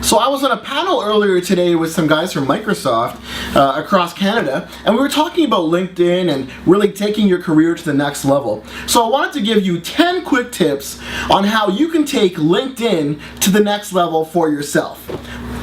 So I was on a panel earlier today with some guys from Microsoft across Canada, and we were talking about LinkedIn and really taking your career to the next level. So I wanted to give you 10 quick tips on how you can take LinkedIn to the next level for yourself.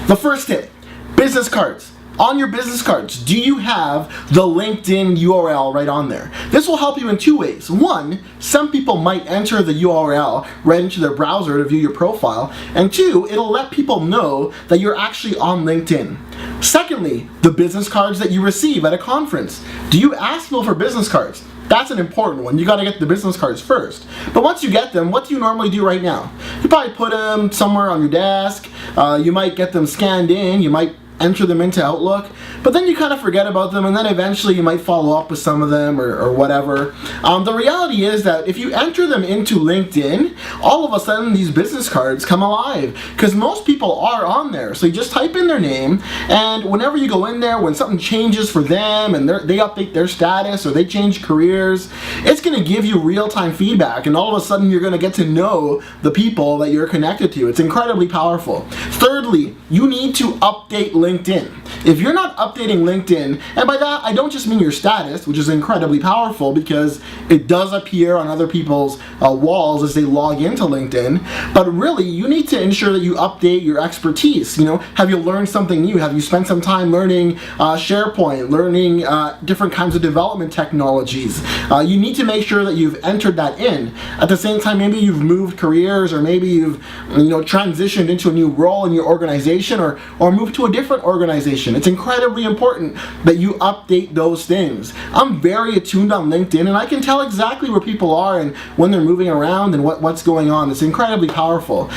The first tip, business cards. On your business cards, do you have the LinkedIn URL right on there? This will help you in two ways. One, some people might enter the URL right into their browser to view your profile. And two, it'll let people know that you're actually on LinkedIn. Secondly, the business cards that you receive at a conference. Do you ask people for business cards? That's an important one. You got to get the business cards first. But once you get them, what do you normally do right now? You probably put them somewhere on your desk. You might get them scanned in. You might enter them into Outlook, but then you kind of forget about them, and then eventually you might follow up with some of them or whatever. The reality is that if you enter them into LinkedIn, all of a sudden these business cards come alive because most people are on there. So you just type in their name, and whenever you go in there, when something changes for them and they update their status or they change careers, it's going to give you real-time feedback, and all of a sudden you're going to get to know the people that you're connected to. It's incredibly powerful. Thirdly, you need to update LinkedIn. If you're not updating LinkedIn, and by that I don't just mean your status, which is incredibly powerful because it does appear on other people's walls as they log into LinkedIn, but really you need to ensure that you update your expertise. You know, have you learned something new? Have you spent some time learning SharePoint, learning different kinds of development technologies? You need to make sure that you've entered that in. At the same time, maybe you've moved careers, or maybe you've transitioned into a new role in your organization, or moved to a different organization. It's incredibly important that you update those things. I'm very attuned on LinkedIn, and I can tell exactly where people are and when they're moving around and what's going on. It's incredibly powerful.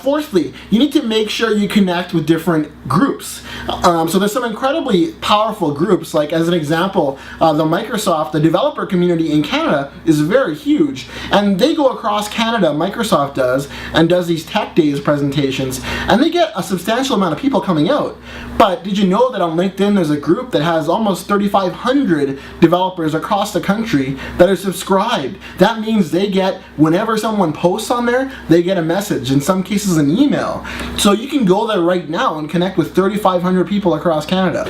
Fourthly, you need to make sure you connect with different groups. So there's some incredibly powerful groups, like as an example, the developer community in Canada is very huge, and they go across Canada, Microsoft does, and does these tech days presentations, and they get a substantial amount of people coming out. But did you know that on LinkedIn there's a group that has almost 3,500 developers across the country that are subscribed? That means they get, whenever someone posts on there, they get a message, in some cases an email. So you can go there right now and connect with 3,500 people across Canada.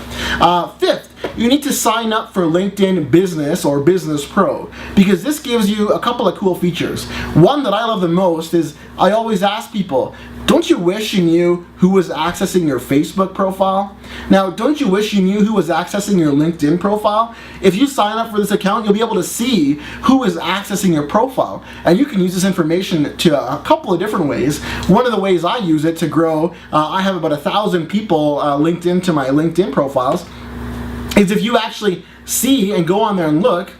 Fifth, you need to sign up for LinkedIn Business or Business Pro, because this gives you a couple of cool features. One that I love the most is I always ask people, don't you wish you knew who was accessing your Facebook profile? Now, don't you wish you knew who was accessing your LinkedIn profile? If you sign up for this account, you'll be able to see who is accessing your profile. And you can use this information to a couple of different ways. One of the ways I use it to grow, I have about 1,000 people linked into my LinkedIn profiles, is if you actually see and go on there and look,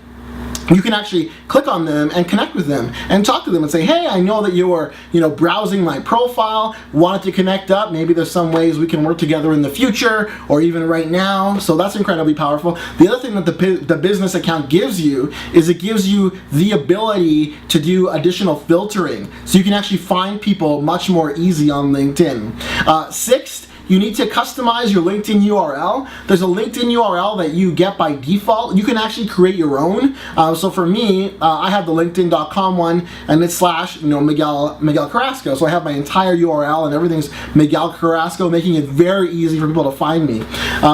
you can actually click on them and connect with them and talk to them and say, hey, I know that you were browsing my profile, wanted to connect up, maybe there's some ways we can work together in the future or even right now. So that's incredibly powerful. The other thing that the business account gives you is it gives you the ability to do additional filtering, so you can actually find people much more easy on LinkedIn. Sixth, you need to customize your LinkedIn URL. There's a LinkedIn URL that you get by default. You can actually create your own. So for me, I have the LinkedIn.com one, and it's / Miguel Carrasco. So I have my entire URL and everything's Miguel Carrasco, making it very easy for people to find me.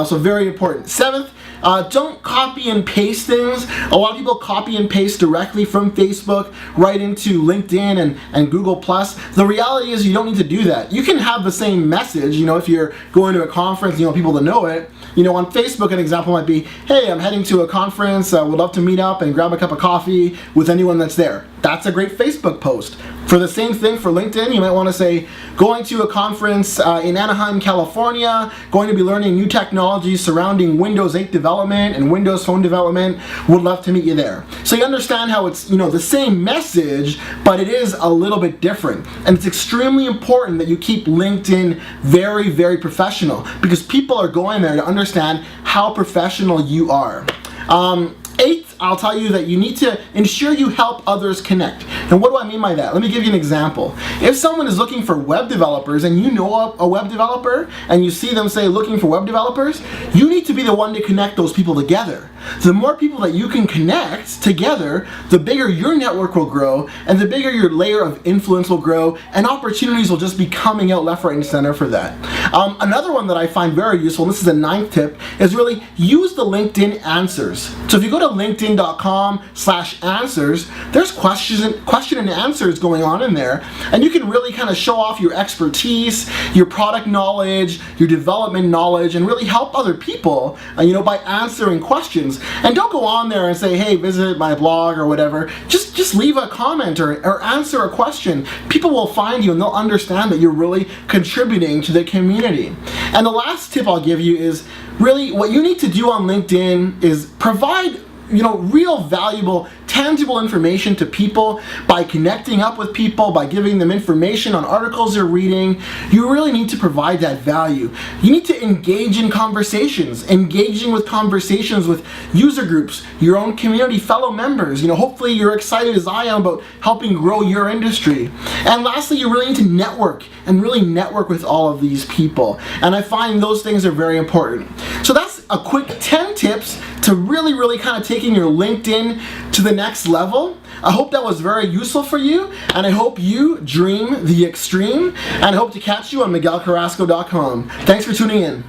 So very important. Seventh, don't copy and paste things. A lot of people copy and paste directly from Facebook right into LinkedIn and Google+. The reality is you don't need to do that. You can have the same message, if you're going to a conference, you want people to know it. On Facebook, an example might be, hey, I'm heading to a conference, would love to meet up and grab a cup of coffee with anyone that's there. That's a great Facebook post. For the same thing for LinkedIn, you might want to say, going to a conference in Anaheim, California, going to be learning new technologies surrounding Windows 8 development and Windows Phone development, would love to meet you there. So you understand how it's, the same message, but it is a little bit different. And it's extremely important that you keep LinkedIn very, very professional, because people are going there to understand how professional you are. Eighth, I'll tell you that you need to ensure you help others connect. And what do I mean by that? Let me give you an example. If someone is looking for web developers and you know a web developer and you see them say looking for web developers, you need to be the one to connect those people together. The more people that you can connect together, the bigger your network will grow, and the bigger your layer of influence will grow, and opportunities will just be coming out left, right, and center for that. Another one that I find very useful, and this is the 9th tip, is really use the LinkedIn answers. So if you go to linkedin.com/answers, there's question and answers going on in there, and you can really kind of show off your expertise, your product knowledge, your development knowledge, and really help other people, by answering questions. And don't go on there and say, hey, visit my blog or whatever. Just leave a comment or answer a question. People will find you and they'll understand that you're really contributing to the community. And the last tip I'll give you is really what you need to do on LinkedIn is provide real valuable, tangible information to people by connecting up with people, by giving them information on articles they're reading. You really need to provide that value. You need to engage in conversations, engaging with conversations with user groups, your own community, fellow members. Hopefully you're excited as I am about helping grow your industry. And lastly, you really need to network and really network with all of these people. And I find those things are very important. So that's a quick 10 tips to really kind of taking your LinkedIn to the next level. I hope that was very useful for you, and I hope you dream the extreme, and I hope to catch you on MiguelCarrasco.com. Thanks for tuning in.